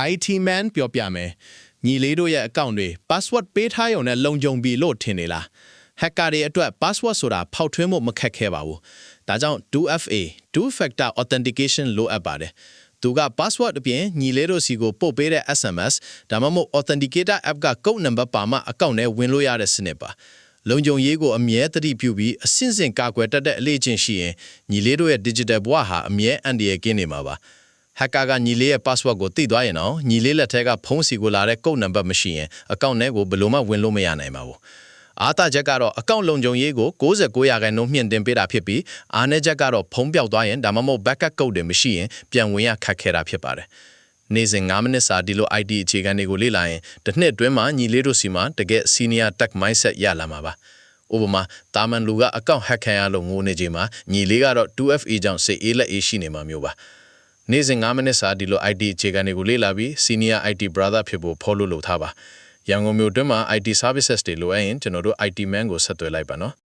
IT man ပြောပြမယ်ညီလေးတို့ရဲ့ account တွေ password ပေးထားရုံနဲ့လုံခြုံပြီလို့ထင်နေလား hacker တွေအတွက် password ဆိုတာဖောက်ထွင်းမှုမခက်ခဲပါဘူးဒါကြောင့် 2FA two factor authentication လိုအပ်ပါတယ်သူက password အပြင်ညီလေးတို့စီကိုပို့ပေးတဲ့ SMS ဒါမှမဟုတ် authenticator app က code number ပါမှ account နဲ့ဝင်လို့ရတဲ့စနစ်ပါလုံခြုံရေးကိုအမြဲတတိပြုပြီးအစင်စင်ကာကွယ်တတ်တဲ့အလေ့အကျင့်ရှိရင်ညီလေးတို့ရဲ့ digital ဘဝဟာအမြဲအန္တရာယ်ကင်းနေမှာပါhacker ကညီလေးရဲ့ password ကိုသိသွားရင်တော့ညီလေးလက်ထဲကဖုန်းစီကိုလာတဲ့ code number မရှိရင် account နဲ့ကိုဘယ်လိုမှဝင်လို့မရနိုင်ပါဘူးအားသာချက်ကတော့ account လုံခြုံရေးကို69%မြင့်တင်ပေးတာဖြစ်ပြီးအားနည်းချက်ကတော့ဖုန်းပျောက်သွားရင်ဒါမှမဟုတ် backup code တွေမရှိရင်ပြန်ဝင်ရခက်ခဲတာဖြစ်ပါတယ်နေ့စဉ်9မိနစ်စာဒီလို IT အခြေခံတွေကိုလေ့လာရင်တစ်နှစ်အတွင်းမှာညီလေးတို့စီမှာတကယ် senior tech mindset ရလာမှာပါဥပမာတာမန်လူက account hack ခံရလို့ငိုနေချိန်မှာညီလေးကတော့ 2FA ကြောင့်စိတ်အေးလက်အေးရှိနေမှာမျိုးပါနေ့စဉ်9မိနစ်စာဒီလို IT အခြေခံတွေကိုလေ့လာပြီး senior IT brother ဖြစ်ဖို့ follow လုပ်ထားပါရန်ကုန်မြို့တွင်းမှာ IT services တွေလိုအပ်ရင်ကျွန်တော်တို့ IT man ကိုဆက်သွယ်လိုက်ပါနော်